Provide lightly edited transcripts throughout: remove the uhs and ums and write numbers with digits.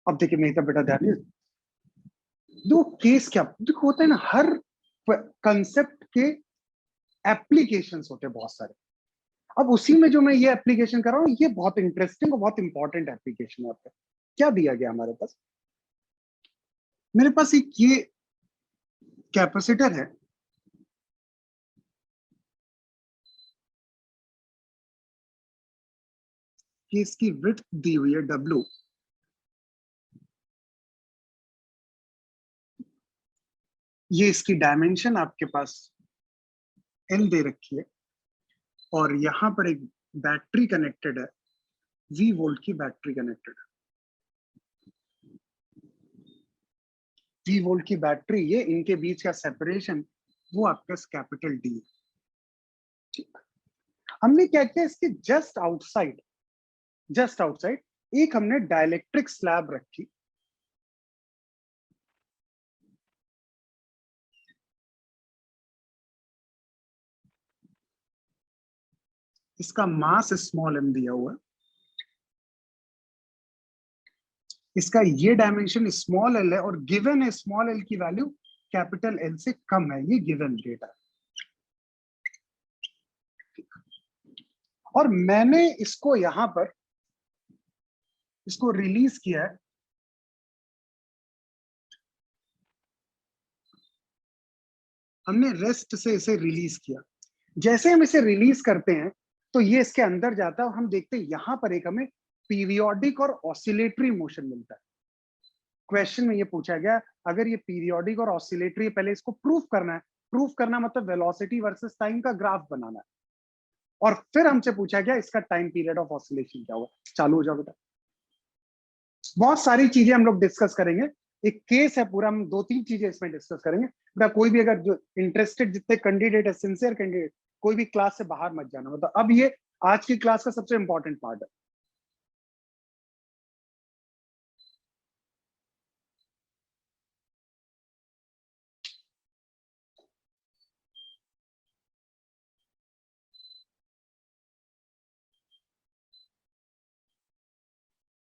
अब देखिए मेरी बेटा ध्यान दो केस क्या देखो होता है ना, हर कंसेप्ट के एप्लीकेशंस होते हैं बहुत सारे। अब उसी में जो मैं ये एप्लीकेशन कर रहा हूँ, ये बहुत इंटरेस्टिंग और बहुत इंपॉर्टेंट एप्लीकेशन है। आपका क्या दिया गया हमारे पास? मेरे पास एक ये कैपेसिटर है, कि इसकी विड्थ दी हुई है W, ये इसकी डायमेंशन आपके पास L दे रखी है, और यहां पर एक बैटरी कनेक्टेड है, V वोल्ट की बैटरी कनेक्टेड है। V वोल्ट की बैटरी, ये इनके बीच का सेपरेशन वो आपका कैपिटल D है। हमने क्या किया, इसके जस्ट आउटसाइड एक हमने डाइलेक्ट्रिक स्लैब रखी, इसका मास स्मॉल m दिया हुआ है, इसका ये डायमेंशन स्मॉल l है, और गिवन है स्मॉल l की वैल्यू कैपिटल L से कम है, ये गिवन डेटा है। और मैंने इसको यहां पर इसको रिलीज किया है, हमने रेस्ट से इसे रिलीज किया। जैसे हम इसे रिलीज करते हैं तो ये इसके अंदर जाता है, और हम देखते हैं यहां पर एक हमें पीरियोडिक और ऑसिलेटरी मोशन मिलता है। क्वेश्चन में ये पूछा गया, अगर ये पीरियोडिक और ऑसिलेटरी, पहले इसको प्रूफ करना है। प्रूफ करना मतलब वेलोसिटी वर्सेस टाइम का ग्राफ बनाना है, और फिर हमसे पूछा गया इसका टाइम पीरियड ऑफ ऑसिलेशन क्या हुआ। चालू हो जाओ बेटा। बहुत सारी चीजें हम लोग डिस्कस करेंगे, एक केस है पूरा, हम 2-3 चीजें इसमें डिस्कस करेंगे। बेटा कोई भी अगर जो इंटरेस्टेड जितने कैंडिडेट है, सिंसियर कैंडिडेट, कोई भी क्लास से बाहर मत जाना। मतलब अब ये आज की क्लास का सबसे इंपॉर्टेंट पार्ट है।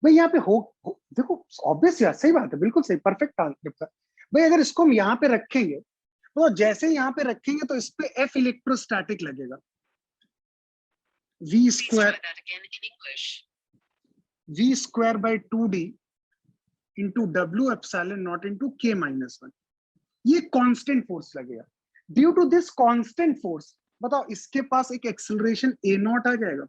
भाई यहाँ पे देखो ऑब्वियस यार, सही बात है, बिल्कुल सही, परफेक्ट आंसर। भाई अगर इसको हम यहाँ पे रखेंगे, तो जैसे यहाँ पे रखेंगे तो इस पे F इलेक्ट्रोस्टैटिक लगेगा, v² by 2d into W epsilon not into K-1, ये कांस्टेंट फोर्स लगेगा। Due to this constant force, बताओ इसके पास एक एक्सेलरेशन A0 आ जाएगा।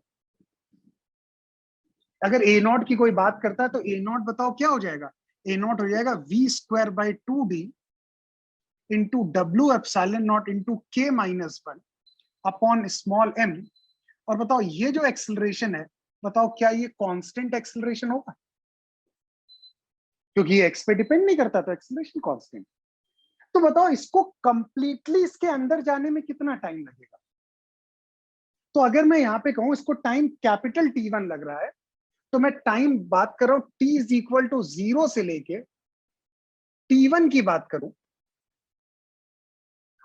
अगर A0 की कोई बात करता है तो A0 बताओ क्या हो जाएगा? A0 हो जाएगा v² by 2d into W epsilon not into K-1 upon small m। और बताओ ये जो एक्सेलरेशन है, बताओ क्या ये कांस्टेंट एक्सेलरेशन होगा? क्योंकि ये x पे डिपेंड नहीं करता, तो एक्सेलरेशन कांस्टेंट। तो बताओ इसको कंप्लीटली इसके अंदर जाने में कितना टाइम लगेगा? तो अगर मैं यहाँ पे कहूं इसको टाइम कैपिटल T1 लग रहा है, तो मैं टाइम बात कर रहा हूं t इज इक्वल टू 0 से लेके T1 की बात करूं,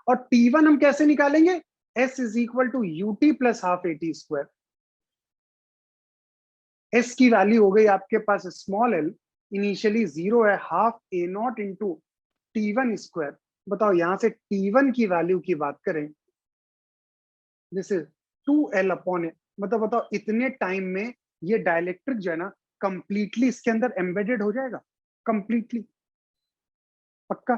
और T1 हम कैसे निकालेंगे? s is equal to ut plus half at²। s की वैल्यू हो गई आपके पास स्मॉल l, इनिशियली 0 है, हाफ a0 इंटू T1²। बताओ यहां से T1 की वैल्यू की बात करें, दिस इज 2l अपॉन ए। मतलब बताओ इतने टाइम में ये डाइलेक्ट्रिक जो है ना, कंप्लीटली इसके अंदर एम्बेडेड हो जाएगा, कंप्लीटली, पक्का।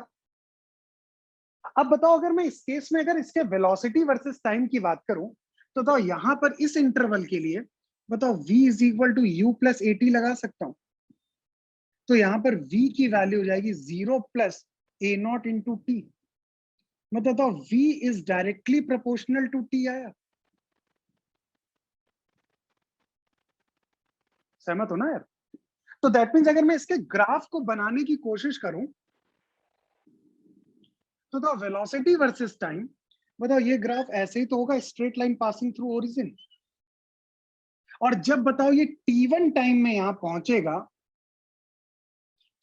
अब बताओ अगर मैं इस केस में अगर इसके वेलोसिटी वर्सेस टाइम की बात करूं, तो बताओ यहां पर इस इंटरवल के लिए, बताओ v is equal to u plus at लगा सकता हूं। तो यहां पर v की वैल्यू हो जाएगी 0 प्लस a0 इंटू टी। मतलब बताओ v इज डायरेक्टली प्रोपोर्शनल टू t आया। सहमत हो ना यार? तो दैट मीन्स अगर मैं इसके ग्राफ को बनाने की कोशिश करूं, तो बताओ वेलोसिटी वर्सेस टाइम, बताओ ये ग्राफ ऐसे ही तो होगा, straight line passing through origin. और जब बताओ ये T1 टाइम में यहां पहुंचेगा,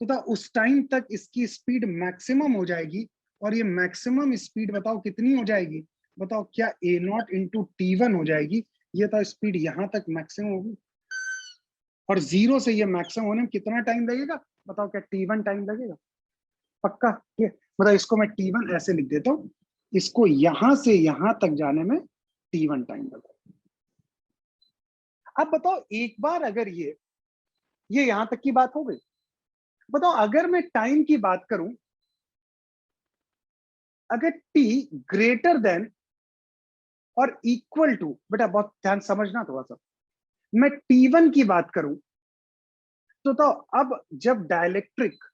तो बताओ उस टाइम तक इसकी स्पीड मैक्सिमम हो जाएगी। और ये मैक्सिमम स्पीड बताओ कितनी हो जाएगी? बताओ क्या A0 इंटू T1 हो जाएगी? ये तो स्पीड यहां तक मैक्सिमम होगी। और 0 से ये मैक्सिमम होने में कितना टाइम लगेगा बताओ, क्या T1 टाइम लगेगा? पक्का? ये मतलब इसको मैं T1 ऐसे लिख देता हूँ, इसको यहां से यहां तक जाने में T1 टाइम लगेगा। अब बताओ एक बार अगर ये यहां तक की बात हो गई, बताओ अगर मैं टाइम की बात करूं, अगर t ग्रेटर देन और इक्वल टू, बेटा बहुत ध्यान समझना थोड़ा सा, मैं T1 की बात करूं तो अब जब डाइलेक्ट्रिक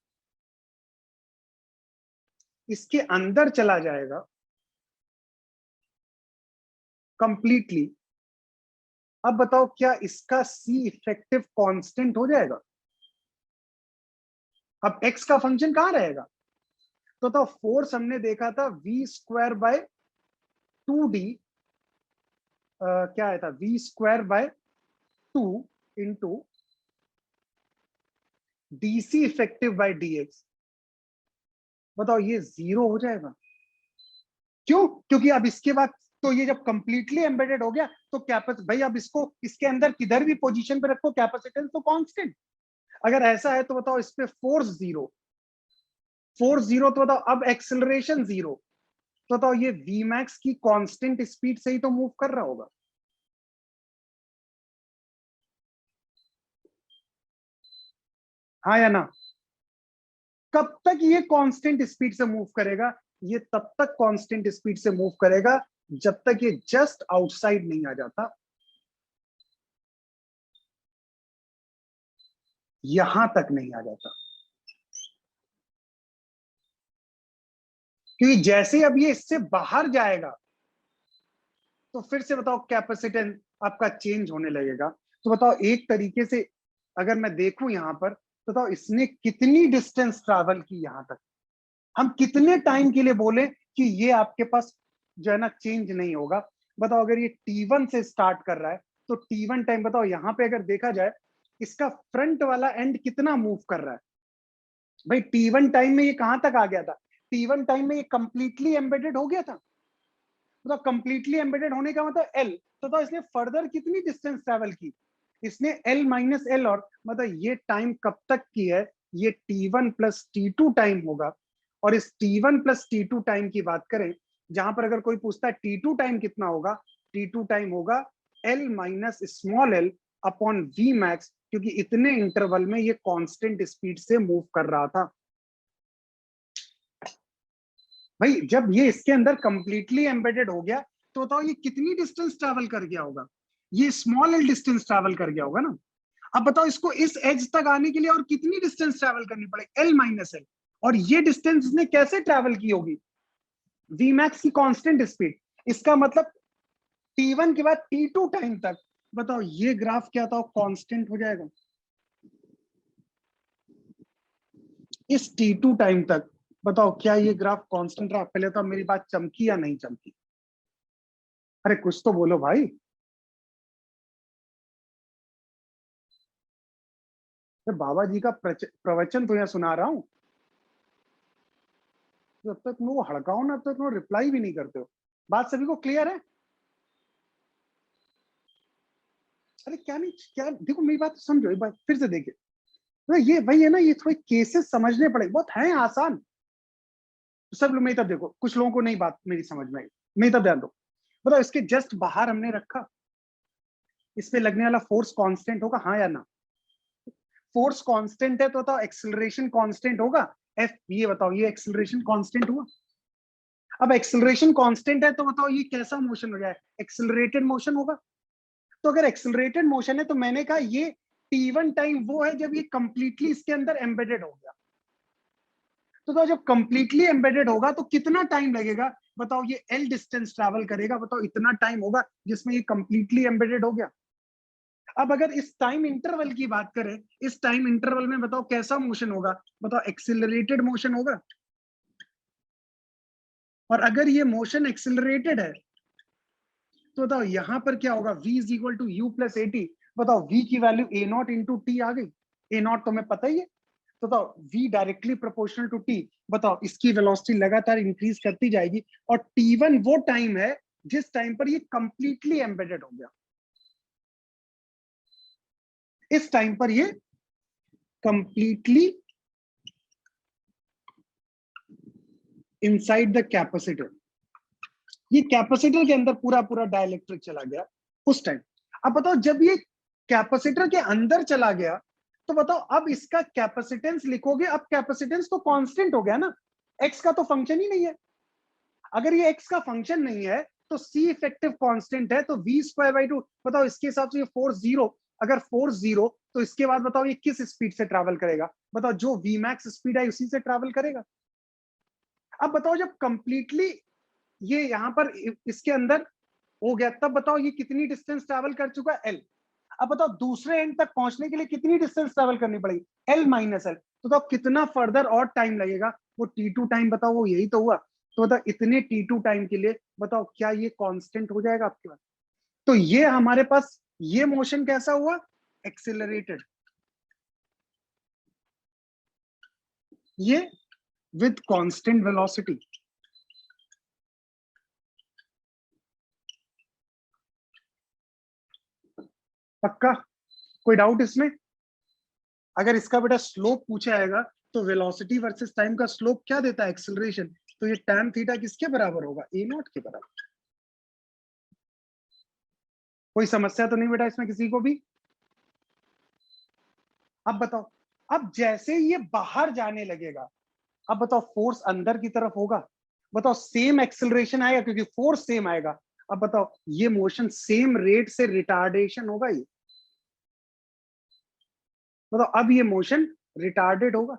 इसके अंदर चला जाएगा कंप्लीटली, अब बताओ क्या इसका C इफेक्टिव कांस्टेंट हो जाएगा? अब x का फंक्शन कहां रहेगा? तो फोर्स हमने देखा था v²/2d, क्या आया था, v²/2 into dc effective by dx। बताओ ये 0 हो जाएगा। क्यों? क्योंकि अब इसके बाद तो ये जब कंप्लीटली एम्बेडेड हो गया तो भाई अब इसको इसके अंदर किधर भी पोजीशन पे रखो, कैपेसिटेंस तो कांस्टेंट। अगर ऐसा है तो बताओ इस पे फोर्स जीरो तो बताओ अब एक्सेलरेशन 0, तो बताओ ये Vmax की कांस्टेंट स्पीड से ही तो मूव कर रहा होगा। हाँ या ना? कब तक ये कांस्टेंट स्पीड से मूव करेगा? ये तब तक कांस्टेंट स्पीड से मूव करेगा जब तक ये जस्ट आउटसाइड नहीं आ जाता, यहां तक नहीं आ जाता। क्योंकि जैसे अब ये इससे बाहर जाएगा तो फिर से बताओ कैपेसिटेंस आपका चेंज होने लगेगा। तो बताओ एक तरीके से अगर मैं देखूं यहां पर, तो बताओ इसने कितनी डिस्टेंस ट्रैवल की यहां तक, हम कितने टाइम के लिए बोले कि ये आपके पास जो है ना चेंज नहीं होगा। बताओ अगर ये T1 से स्टार्ट कर रहा है तो T1 टाइम बताओ यहां पे अगर देखा जाए इसका फ्रंट वाला एंड कितना मूव कर रहा है। भाई T1 टाइम में ये कहां तक आ गया था? T1 टाइम में ये कंप्लीटली एम्बेडेड हो गया था। तो कंप्लीटली एम्बेडेड होने का मतलब L, तो इसने फर्दर कितनी डिस्टेंस ट्रेवल की? इसने L-L, और मतलब ये टाइम कब तक की है? ये T1 प्लस T2 टाइम होगा। और इस T1 प्लस T2 टाइम की बात करें, जहां पर अगर कोई पूछता है T2 टाइम कितना होगा, T2 टाइम होगा L-l अपॉन वी मैक्स, क्योंकि इतने इंटरवल में ये कांस्टेंट स्पीड से मूव कर रहा था। भाई जब ये इसके अंदर कंप्लीटली एम्बेडेड हो गया तो बताओ ये कितनी डिस्टेंस ट्रैवल कर गया होगा? ये स्मॉल एल डिस्टेंस ट्रैवल कर गया होगा ना। अब बताओ इसको इस एज तक आने के लिए और कितनी डिस्टेंस ट्रैवल करनी पड़ेगी? L-l, और ये डिस्टेंस इसने कैसे ट्रैवल की होगी? Vmax की कांस्टेंट स्पीड। इसका मतलब T1 के बाद T2 टाइम तक बताओ ये ग्राफ क्या था, कांस्टेंट हो जाएगा। इस T2 टाइम तक बताओ क्या ये ग्राफ कांस्टेंट रहा? पहले तो मेरी बात चमकी या नहीं चमकी? अरे कुछ तो बोलो भाई। मैं बाबा जी का प्रवचन तो यहाँ सुना रहा हूँ, जब तक तुम वो हड़काओ ना तब तक तुम रिप्लाई भी नहीं करते हो। बात सभी को क्लियर है? अरे क्या नहीं, क्या देखो मेरी बात समझो एक बार फिर से देखिए। तो ये वही है ना, ये थोड़े केसेस समझने पड़े, बहुत है आसान। सब लोग मेरी तरफ देखो, कुछ लोगों को नहीं बात मेरी समझ में आई, मेरी तरफ ध्यान दो। बताओ इसके जस्ट बाहर हमने रखा, इस पे लगने वाला फोर्स कांस्टेंट होगा, हाँ या ना? फोर्स कांस्टेंट है तो बताओ एक्सेलरेशन कांस्टेंट होगा। एफ, ये बताओ ये एक्सेलरेशन कांस्टेंट हुआ। अब एक्सेलरेशन कांस्टेंट है तो बताओ ये कैसा मोशन हो जाए? एक्सेलरेटेड मोशन होगा। तो अगर एक्सेलरेटेड मोशन है तो मैंने कहा ये T1 टाइम वो है जब ये कंप्लीटली इसके अंदर एम्बेडेड हो गया। तो जब कंप्लीटली एम्बेडेड होगा तो कितना टाइम लगेगा? बताओ ये L डिस्टेंस ट्रैवल करेगा, बताओ इतना टाइम होगा जिसमें ये कंप्लीटली एम्बेडेड हो गया। अब अगर इस टाइम इंटरवल की बात करें, इस टाइम इंटरवल में बताओ कैसा मोशन होगा? बताओ एक्सिलरेटेड मोशन होगा। और अगर ये मोशन एक्सिलरेटेड है तो बताओ यहां पर क्या होगा? v is equal to u plus a t. बताओ v की value a nought into t आ गई। ए नॉट तो हमें पता ही है, तो बताओ v directly proportional to T. बताओ इसकी वेलोसिटी लगातार इंक्रीज करती जाएगी, और T1 वो टाइम है जिस टाइम पर ये कंप्लीटली एम्बेडेड हो गया। इस टाइम पर ये कंप्लीटली इनसाइड द कैपेसिटर, ये कैपेसिटर के अंदर पूरा पूरा डाइलेक्ट्रिक चला गया उस टाइम। अब बताओ जब ये कैपेसिटर के अंदर चला गया तो बताओ अब इसका कैपेसिटेंस लिखोगे, अब कैपेसिटेंस तो कांस्टेंट हो गया ना, एक्स का तो फंक्शन ही नहीं है। अगर ये एक्स का फंक्शन नहीं है तो सी इफेक्टिव कांस्टेंट है, तो वी स्क्वायर बाई टू, बताओ इसके हिसाब से ये फोर्स जीरो, अगर फोर्स जीरो तो इसके बाद बताओ ये किस स्पीड से ट्रैवल करेगा, बताओ जो वी मैक्स स्पीड है उसी से ट्रैवल करेगा। अब बताओ जब कंप्लीटली ये यहां पर इसके अंदर हो गया तब बताओ ये कितनी डिस्टेंस ट्रैवल कर चुका है, एल। अब बताओ दूसरे एंड तक पहुंचने के लिए कितनी डिस्टेंस ट्रैवल करनी पड़ेगी, एल माइनस एल। तो बताओ कितना फर्दर और टाइम लगेगा, वो T2 टाइम, बताओ वो यही तो हुआ। तो बताओ इतने T2 टाइम के लिए बताओ क्या ये कांस्टेंट हो जाएगा आपके पास। तो ये हमारे पास ये मोशन कैसा हुआ, एक्सेलरेटेड, ये विद कांस्टेंट वेलोसिटी। पक्का, कोई डाउट इसमें? अगर इसका बेटा स्लोप पूछा जाएगा तो वेलोसिटी वर्सेस टाइम का स्लोप क्या देता है, एक्सेलरेशन, तो ये tan थीटा किसके बराबर होगा, ए नॉट के बराबर। कोई समस्या तो नहीं बेटा इसमें किसी को भी? अब बताओ, अब जैसे ये बाहर जाने लगेगा, अब बताओ फोर्स अंदर की तरफ होगा, बताओ सेम एक्सेलरेशन आएगा क्योंकि फोर्स सेम आएगा। अब बताओ ये मोशन सेम रेट से रिटार्डेशन होगा, ये बताओ अब ये मोशन रिटार्डेड होगा।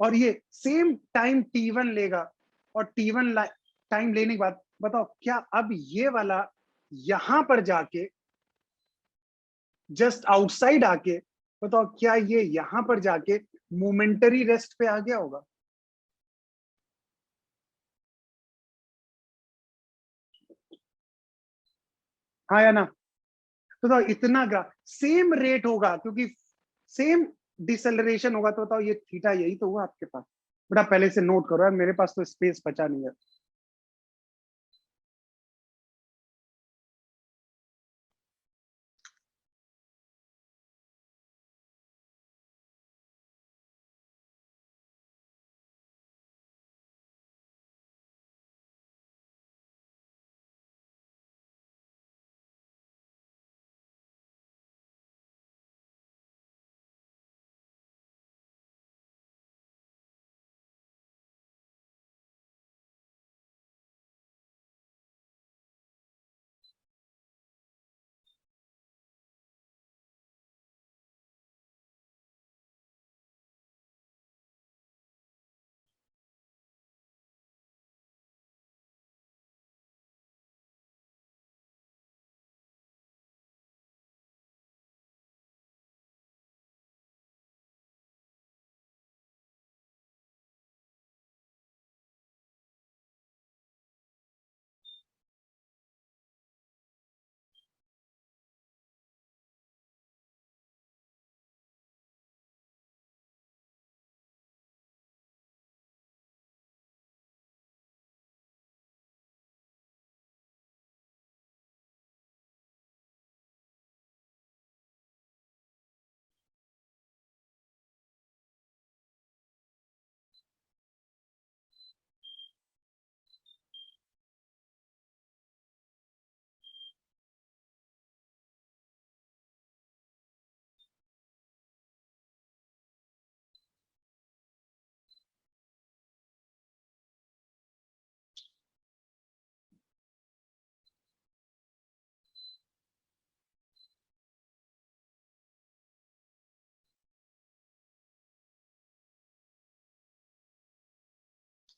और ये सेम टाइम T1 लेगा, और T1 टाइम लेने के बाद बताओ क्या अब ये वाला यहां पर जाके जस्ट आउटसाइड आके बताओ क्या ये यहां पर जाके मोमेंटरी रेस्ट पे आ गया होगा। हाँ या ना? तो बताओ इतना सेम रेट होगा क्योंकि सेम डिसेलरेशन होगा, तो बताओ ये थीटा यही तो हुआ आपके पास। बेटा पहले से नोट करो यार, मेरे पास तो स्पेस बचा नहीं है।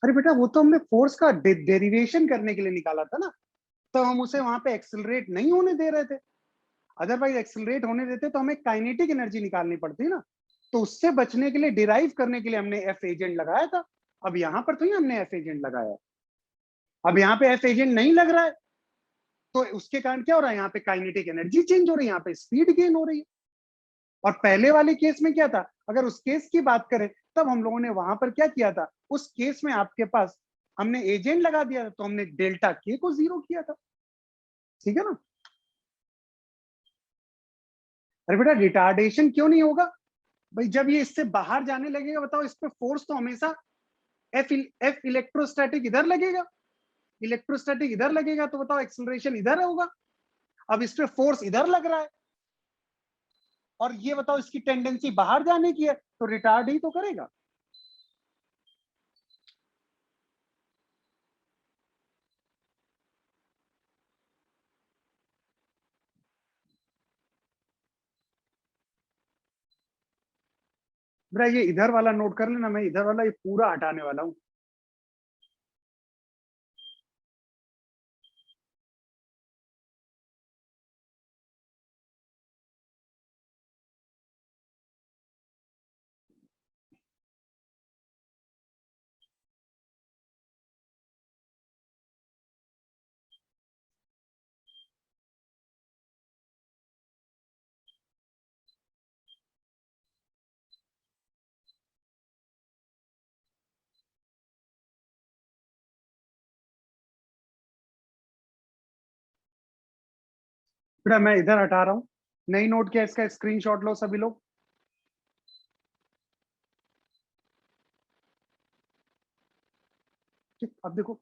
अरे बेटा वो तो हमने फोर्स का डेरिवेशन करने के लिए निकाला था ना, तो हम उसे वहां पे एक्सेलरेट नहीं होने दे रहे थे। अदरवाइज एक्सेलरेट होने देते तो हमें काइनेटिक एनर्जी निकालनी पड़ती ना, तो उससे बचने के लिए, डिराइव करने के लिए हमने एफ एजेंट लगाया था। अब यहाँ पर तो ही हमने एफ एजेंट लगाया, अब यहाँ पे एफ एजेंट नहीं लग रहा है, तो उसके कारण क्या हो रहा है, यहाँ पे काइनेटिक एनर्जी चेंज हो रही है, यहाँ पे स्पीड गेन हो रही है। और पहले वाले केस में क्या था, अगर उस केस की बात करें तब हम लोगों ने वहां पर क्या किया था, उस केस में आपके पास हमने एजेंट लगा दिया था, तो हमने डेल्टा के को जीरो किया था। ठीक है ना। अरे बेटा रिटार्डेशन क्यों नहीं होगा भाई, जब ये इससे बाहर जाने लगेगा बताओ, इस पे फोर्स तो हमेशा एफ इलेक्ट्रोस्टैटिक इधर लगेगा, इलेक्ट्रोस्टैटिक इधर लगेगा, तो बताओ एक्सेलरेशन इधर होगा। अब इस पे फोर्स इधर लग रहा है और ये बताओ इसकी टेंडेंसी बाहर जाने की है, तो रिटार्ड ही तो करेगा। बेटा ये इधर वाला नोट कर लेना, मैं इधर वाला ये पूरा हटाने वाला हूं। बेटा मैं इधर हटा रहा हूं, नहीं नोट किया इसका स्क्रीनशॉट लो सभी लोग। ठीक, अब देखो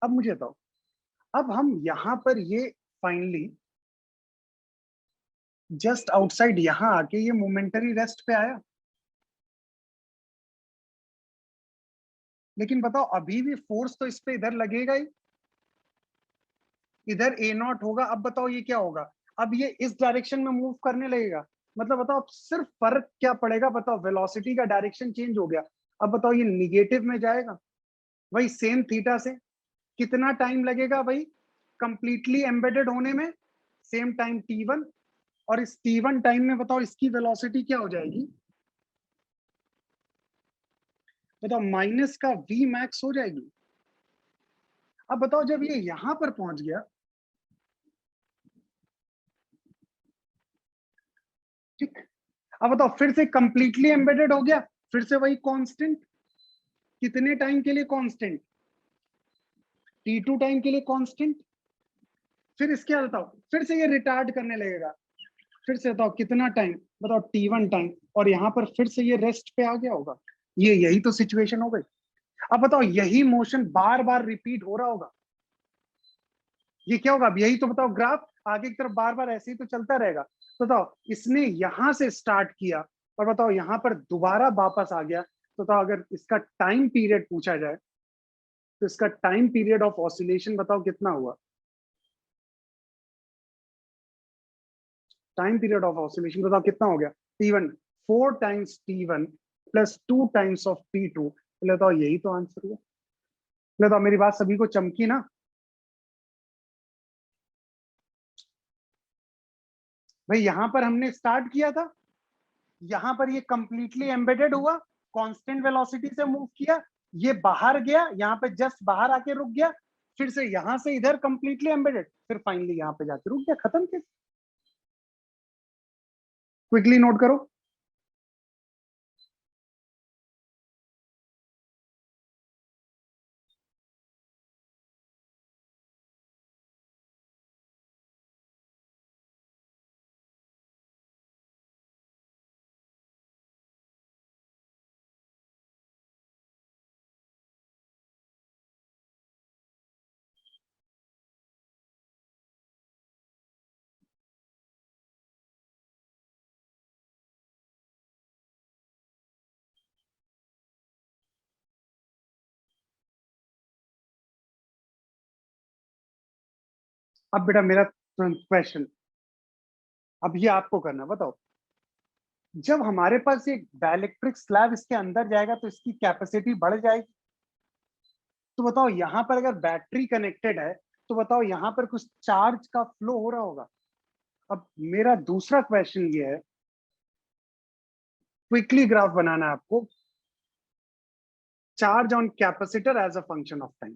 अब मुझे बताओ, अब हम यहां पर ये फाइनली जस्ट आउटसाइड यहां आके ये मोमेंटरी रेस्ट पे आया, लेकिन बताओ अभी भी फोर्स तो इस पे इधर लगेगा ही, इधर ए नॉट होगा। अब बताओ ये क्या होगा, अब ये इस डायरेक्शन में मूव करने लगेगा, मतलब बताओ अब सिर्फ फर्क क्या पड़ेगा, बताओ वेलोसिटी का डायरेक्शन चेंज हो गया। अब बताओ ये निगेटिव में जाएगा, वही सेम थीटा से कितना टाइम लगेगा भाई कंप्लीटली एम्बेडेड होने में, सेम टाइम t1, और इस t1 टाइम में बताओ इसकी वेलोसिटी क्या हो जाएगी, बताओ माइनस का v मैक्स हो जाएगी। अब बताओ जब ये यहां पर पहुंच गया, ठीक, अब बताओ फिर से कंप्लीटली एम्बेडेड हो गया, फिर से वही कांस्टेंट, कितने टाइम के लिए कांस्टेंट, t2 टाइम के लिए कांस्टेंट। फिर इसके बाद बताओ फिर से ये रिटार्ड करने लगेगा, फिर से बताओ कितना टाइम, बताओ t1 टाइम, और यहाँ पर फिर से ये रेस्ट पे आ गया होगा। ये यही तो सिचुएशन हो गई। अब बताओ यही मोशन बार बार रिपीट हो रहा होगा, ये क्या होगा, अब यही तो बताओ ग्राफ आगे की तरफ बार बार ऐसे ही तो चलता रहेगा। तो बताओ इसने यहां से स्टार्ट किया और बताओ यहां पर दोबारा वापस आ गया, तो बताओ अगर इसका टाइम पीरियड पूछा जाए तो इसका टाइम पीरियड ऑफ ऑसिलेशन बताओ कितना हुआ। टाइम पीरियड ऑफ ऑसिलेशन बताओ कितना हो गया, t1, 4 times t1 plus 2 times of t2। बताओ यही तो आंसर हुआ। बताओ मेरी बात सभी को चमकी ना भाई, यहां पर हमने स्टार्ट किया था, यहां पर ये कंप्लीटली एम्बेडेड हुआ, कांस्टेंट वेलोसिटी से मूव किया, ये बाहर गया, यहाँ पे जस्ट बाहर आके रुक गया, फिर से यहां से इधर कंप्लीटली एम्बेडेड, फिर फाइनली यहाँ पे जाके रुक गया, खत्म केस। क्विकली नोट करो। अब बेटा मेरा क्वेश्चन, अब ये आपको करना, बताओ जब हमारे पास एक डाइलेक्ट्रिक स्लैब इसके अंदर जाएगा तो इसकी कैपेसिटी बढ़ जाएगी, तो बताओ यहाँ पर अगर बैटरी कनेक्टेड है तो बताओ यहाँ पर कुछ चार्ज का फ्लो हो रहा होगा। अब मेरा दूसरा क्वेश्चन ये है, क्विकली ग्राफ बनाना है आपको, charge on capacitor as a function of time,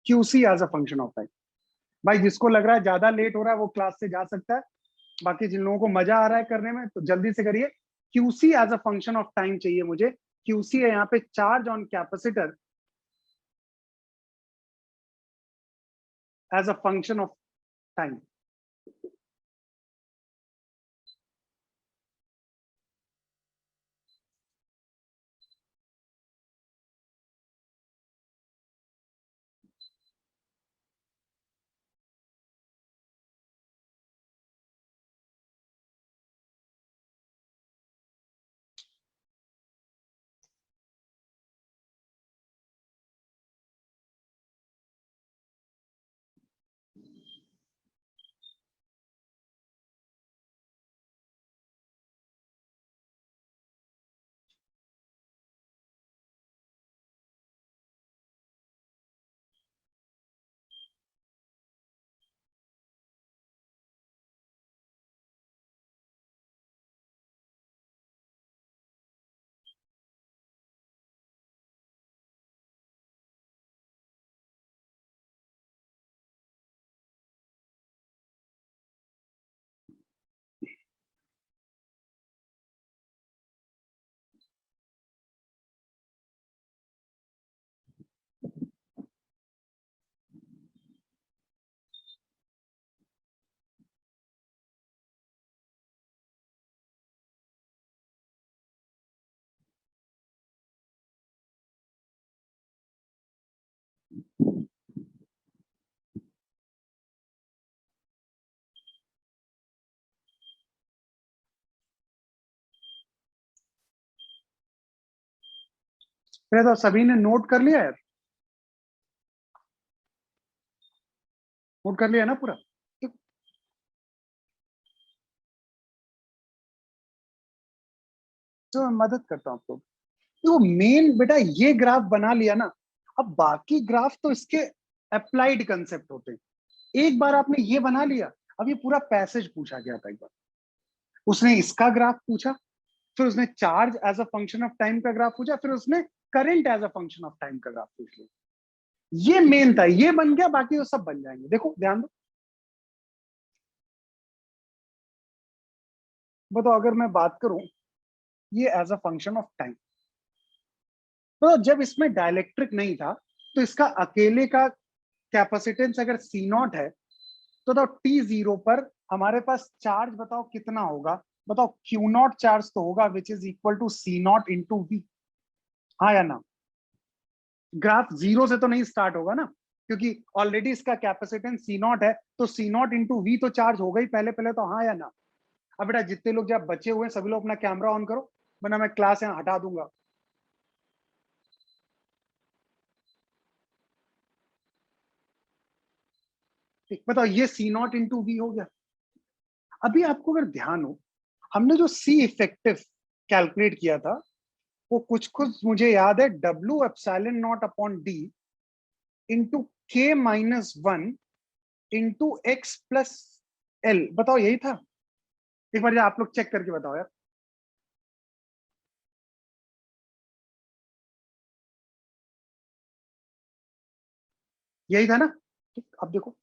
Q C as a function of time. भाई जिसको लग रहा है ज्यादा लेट हो रहा है वो क्लास से जा सकता है, बाकी जिन लोगों को मजा आ रहा है करने में तो जल्दी से करिए। Q C as a function of time चाहिए मुझे। क्यूसी है यहाँ पे charge on capacitor as a function of time. फिर तो सभी ने नोट कर लिया यार, नोट कर लिया ना पूरा। तो मैं मदद करता हूँ आपको। तो मेन बेटा ये ग्राफ बना लिया ना, अब बाकी ग्राफ तो इसके अप्लाइड कंसेप्ट होते हैं। एक बार आपने ये बना लिया, अब ये पूरा पैसेज पूछा गया था एक बार, उसने इसका ग्राफ पूछा, फिर उसने charge as a function of time का ग्राफ पूछा, फिर उसने current as a function of time का ग्राफ पूछ लिया। ये मेन था, ये बन गया, बाकी तो सब बन जाएंगे। देखो ध्यान दो, बताओ अगर मैं बात करूं ये as a function of time, तो जब इसमें डायलेक्ट्रिक नहीं था तो इसका अकेले का कैपेसिटेंस अगर सी नॉट है, तो टी जीरो पर हमारे पास चार्ज बताओ कितना होगा। बताओ क्यू नॉट चार्ज तो होगा which is equal to C not into V. हाँ या ना? ग्राफ जीरो से तो नहीं स्टार्ट होगा ना, क्योंकि ऑलरेडी इसका कैपेसिटेंस सी नॉट है, तो सी नॉट इंटू वी तो चार्ज होगा ही पहले पहले तो। हाँ या ना? अब बेटा जितने लोग जब बचे हुए हैं सभी लोग अपना कैमरा ऑन करो, वरना मैं क्लास यहाँ हटा दूंगा। ठीक, बताओ ये सी नॉट इंटू वी हो गया। अभी आपको अगर ध्यान हो, हमने जो सी इफेक्टिव कैलकुलेट किया था वो कुछ कुछ मुझे याद है, W epsilon nought upon D into K minus one into X plus L. बताओ यही था? एक बार आप लोग चेक करके बताओ यार, यही था ना? ठीक, अब देखो,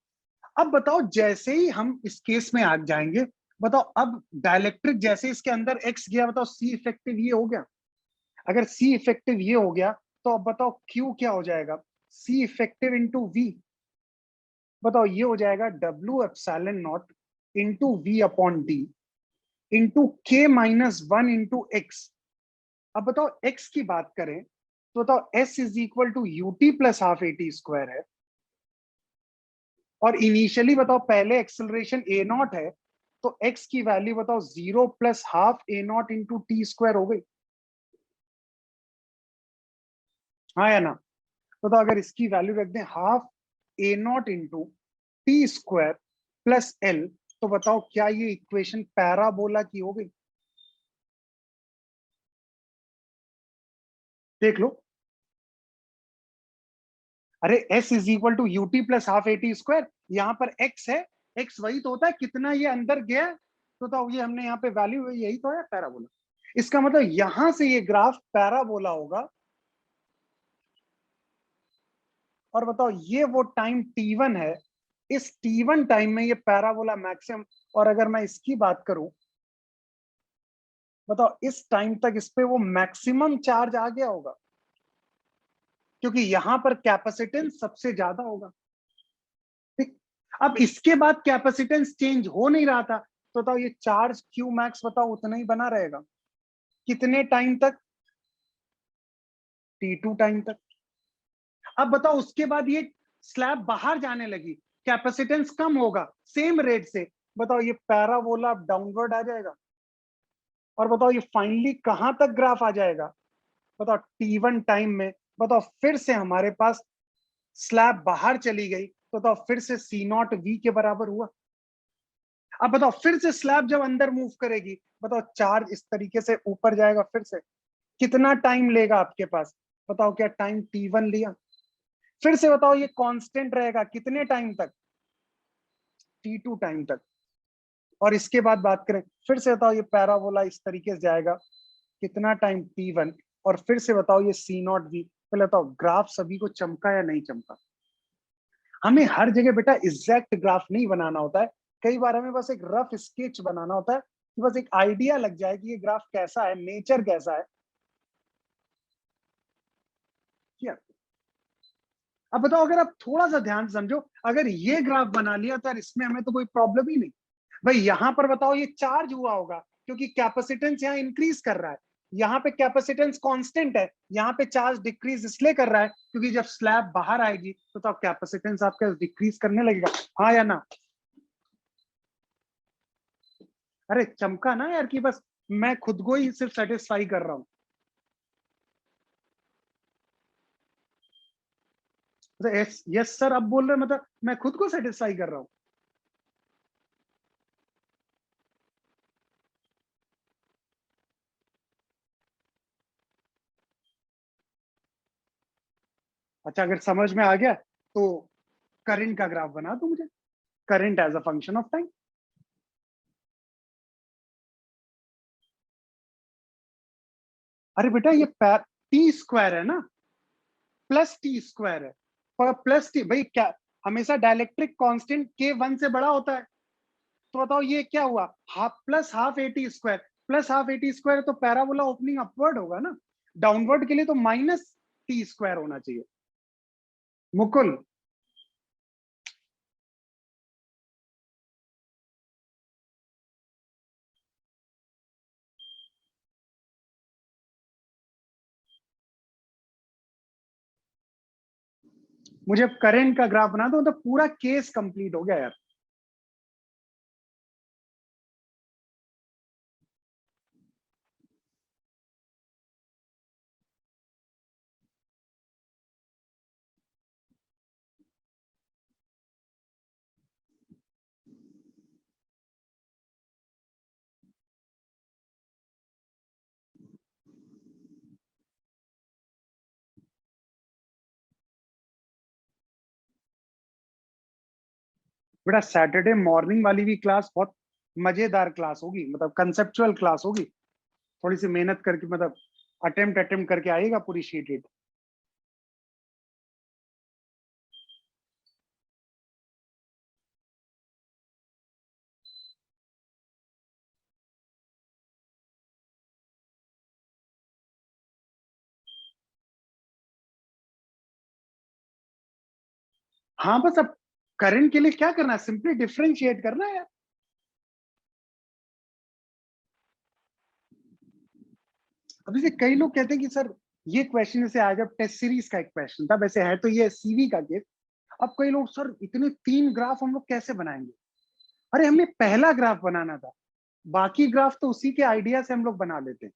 अब बताओ जैसे ही हम इस केस में आ जाएंगे, बताओ अब डायलेक्ट्रिक जैसे इसके अंदर एक्स गया, बताओ सी इफेक्टिव ये हो गया। अगर सी इफेक्टिव ये हो गया, तो अब बताओ क्यू क्या हो जाएगा, सी इफेक्टिव इंटू वी। बताओ ये हो जाएगा W epsilon not into V upon D into K minus one into X. अब बताओ एक्स की बात करें तो बताओ S is equal to U T plus half A T square है, और इनिशियली बताओ पहले एक्सेलरेशन ए नॉट है, तो एक्स की वैल्यू बताओ जीरो प्लस हाफ ए नॉट इंटू टी स्क्वायर हो गई। हाँ या ना? तो अगर इसकी वैल्यू रख दें हाफ ए nought into T square plus L, तो बताओ क्या ये इक्वेशन पैराबोला की हो गई? देख लो। अरे S is equal to U T plus half A T square, यहाँ पर एक्स है, एक्स वही तो होता है कितना ये अंदर गया, तो ये हमने यहाँ पे वैल्यू यही तो है पैराबोला। इसका मतलब यहां से ये ग्राफ पैराबोला होगा। और बताओ ये वो टाइम T1 है इस T1 टाइम में ये पैराबोला मैक्सिमम, और अगर मैं इसकी बात करूं, बताओ इस टाइम तक इस पे वो मैक्सिमम चार्ज आ गया होगा, क्योंकि यहां पर कैपेसिटेंस सबसे ज्यादा होगा। ठीक, अब इसके बाद कैपेसिटेंस चेंज हो नहीं रहा था, तो बताओ ये चार्ज क्यू मैक्स बताओ उतना ही बना रहेगा, कितने टाइम तक? T2 टाइम तक। अब बताओ उसके बाद ये स्लैब बाहर जाने लगी, कैपेसिटेंस कम होगा सेम रेट से, बताओ ये पैराबोला डाउनवर्ड आ जाएगा। और बताओ ये फाइनली कहां तक ग्राफ आ जाएगा? बताओ T1 टाइम में, बताओ फिर से हमारे पास स्लैब बाहर चली गई, तो बताओ फिर से C0 V के बराबर हुआ। अब बताओ फिर से स्लैब जब अंदर मूव करेगी, बताओ चार्ज इस तरीके से ऊपर जाएगा, फिर से कितना टाइम लेगा आपके पास? बताओ क्या टाइम T1 लिया? फिर से बताओ ये कांस्टेंट रहेगा कितने टाइम तक? T2 टाइम तक। और इसके बाद बात करें, फिर से बताओ ये पैराबोला इस तरीके से जाएगा, कितना टाइम? T1। और फिर से बताओ ये C0 V। पहले बताओ ग्राफ सभी को चमका या नहीं चमका? हमें हर जगह बेटा एग्जैक्ट ग्राफ नहीं बनाना होता है, कई बार हमें बस एक रफ स्केच बनाना होता है, कि बस एक आइडिया लग जाए कि ये ग्राफ कैसा है, नेचर कैसा है। क्या? अब बताओ अगर आप थोड़ा सा ध्यान समझो, अगर ये ग्राफ बना लिया तो यार इसमें हमें तो कोई प्रॉब्लम ही नहीं। भाई यहां पर बताओ ये चार्ज हुआ होगा, क्योंकि कैपेसिटेंस यहाँ इंक्रीज कर रहा है, यहाँ पे कैपेसिटेंस कांस्टेंट है, यहाँ पे चार्ज डिक्रीज इसलिए कर रहा है क्योंकि जब स्लैब बाहर आएगी तो कैपेसिटेंस आपका डिक्रीज करने लगेगा। हाँ या ना? अरे चमका ना यार, कि बस मैं खुद को ही सिर्फ सेटिस्फाई कर रहा हूँ। यस यस सर, अब बोल रहे मतलब मैं खुद को सेटिस्फाई कर रहा हूँ। अच्छा अगर समझ में आ गया तो करंट का ग्राफ बना दो मुझे, current as a function of time. अरे बेटा ये टी स्क्वायर है ना, प्लस टी स्क्वायर है, पर प्लस टी भाई क्या, हमेशा डायलेक्ट्रिक कांस्टेंट के 1 से बड़ा होता है। तो बताओ ये क्या हुआ, half plus half eighty square, plus half eighty square, तो पैराबोला ओपनिंग अपवर्ड होगा ना, डाउनवर्ड के लिए तो माइनस टी स्क्वायर होना चाहिए। मुकुल, मुझे अब करंट का ग्राफ बना दो, तो पूरा केस कंप्लीट हो गया यार। बेटा सैटरडे मॉर्निंग वाली भी क्लास बहुत मजेदार क्लास होगी, मतलब कंसेप्चुअल क्लास होगी, थोड़ी सी मेहनत करके, मतलब अटेम्प्ट करके आएगा पूरी शीट। हाँ बस अब करंट के लिए क्या करना है, सिंपली डिफरेंशिएट करना है यार। अब जैसे कई लोग कहते हैं कि सर ये क्वेश्चन जैसे आज अब टेस्ट सीरीज का एक क्वेश्चन था, वैसे है तो ये सीवी का केस। अब कई लोग सर इतने 3 ग्राफ हम लोग कैसे बनाएंगे? अरे हमें पहला ग्राफ बनाना था, बाकी ग्राफ तो उसी के आइडिया से हम लोग बना लेते हैं।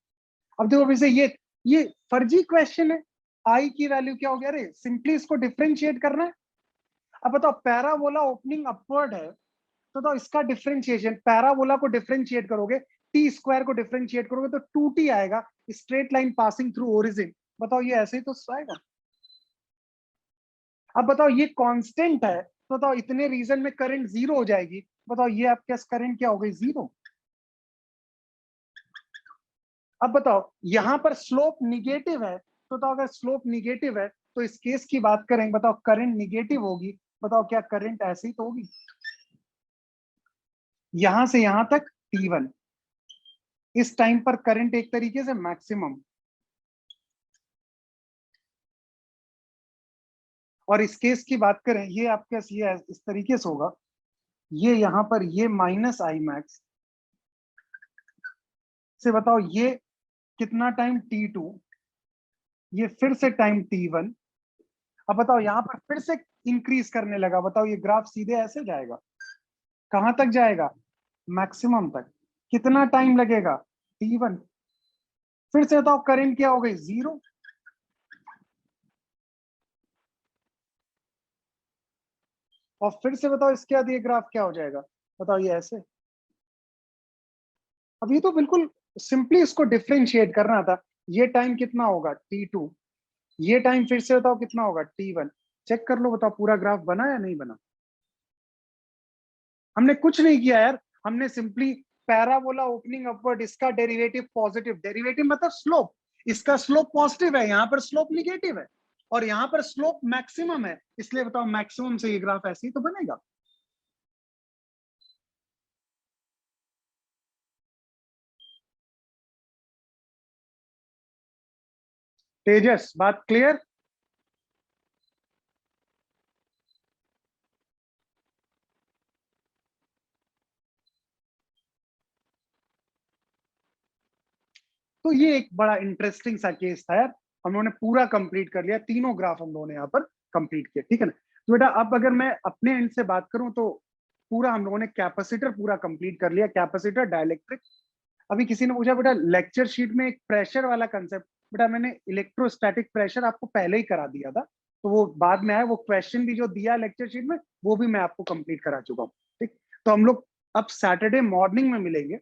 अब देखो वैसे ये फर्जी क्वेश्चन है, आई की वैल्यू क्या हो गया, अरे सिंपली इसको डिफरेंशिएट करना है। अब बताओ पैराबोला ओपनिंग अपवर्ड है, तो इसका डिफरेंशिएशन, पैराबोला को डिफरेंशिएट करोगे, टी स्क्वायर को डिफरेंशिएट करोगे तो 2t आएगा, straight line passing through origin. बताओ ये ऐसे ही तो आएगा। अब बताओ ये कांस्टेंट है, तो बताओ इतने रीजन में करंट जीरो हो जाएगी। बताओ ये आपके करंट क्या हो गई, जीरो। अब बताओ यहां पर स्लोप निगेटिव है, तो बताओ अगर स्लोप निगेटिव है तो इस केस की बात करें, बताओ करंट निगेटिव होगी, बताओ क्या करंट ऐसे ही तो होगी, यहां से यहां तक T1, इस टाइम पर करंट एक तरीके से मैक्सिमम, और इस केस की बात करें ये आपके ये इस तरीके से होगा, ये यहां पर ये माइनस आई मैक्स से, बताओ ये कितना टाइम T2, ये फिर से टाइम T1, अब बताओ यहां पर फिर से इंक्रीज करने लगा, बताओ ये ग्राफ सीधे ऐसे जाएगा, कहां तक जाएगा, मैक्सिमम तक, कितना टाइम लगेगा T1, फिर से बताओ करंट क्या हो गई, 0, और फिर से बताओ इसके बाद ये ग्राफ क्या हो जाएगा, बताओ ये ऐसे। अब ये तो बिल्कुल सिंपली इसको डिफरेंशिएट करना था, ये टाइम कितना होगा T2, ये टाइम फिर से बताओ कितना होगा T1, चेक कर लो, बताओ पूरा ग्राफ बना या नहीं बना। हमने कुछ नहीं किया यार, हमने सिंपली पैराबोला ओपनिंग अपवर्ड, इसका डेरिवेटिव पॉजिटिव, डेरिवेटिव मतलब स्लोप, इसका स्लोप पॉजिटिव है, यहां पर स्लोप निगेटिव है, और यहां पर स्लोप मैक्सिमम है, इसलिए बताओ मैक्सिमम से ये ग्राफ ऐसे ही तो बनेगा। तेजस बात क्लियर। तो ये एक बड़ा इंटरेस्टिंग सा केस था यार, हम लोगों ने पूरा कंप्लीट कर लिया, तीनों ग्राफ हम लोगों ने यहाँ पर कंप्लीट किया, ठीक है ना। तो बेटा अब अगर मैं अपने एंड से बात करूं तो पूरा हम लोगों ने कैपेसिटर पूरा कंप्लीट कर लिया, कैपेसिटर डाइलेक्ट्रिक। अभी किसी ने पूछा बेटा लेक्चर शीट में एक प्रेशर वाला कंसेप्ट, बेटा मैंने इलेक्ट्रोस्टैटिक प्रेशर आपको पहले ही करा दिया था, तो वो बाद में आया, वो क्वेश्चन भी जो दिया लेक्चर शीट में वो भी मैं आपको कंप्लीट करा चुका हूँ, ठीक। तो हम लोग अब सैटरडे मॉर्निंग में मिलेंगे,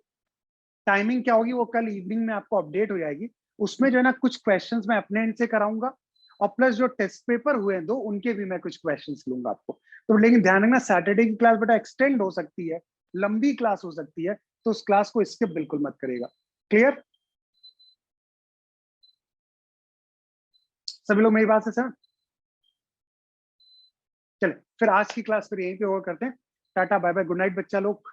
टाइमिंग क्या होगी वो कल इवनिंग में आपको अपडेट हो जाएगी, उसमें जो है ना कुछ क्वेश्चंस मैं अपने एंड से कराऊंगा, और प्लस जो टेस्ट पेपर हुए हैं दो उनके भी मैं कुछ क्वेश्चंस लूंगा आपको। तो लेकिन ध्यान रखना सैटरडे की क्लास बेटा एक्सटेंड हो सकती है, लंबी क्लास हो सकती है, तो उस क्लास को स्किप बिल्कुल मत करेगा। क्लियर, सभी लोग मेरी बात से सहमत। चले फिर आज की क्लास फिर यहीं पे ओवर करते हैं, ta ta bye bye, good night बच्चा लोग।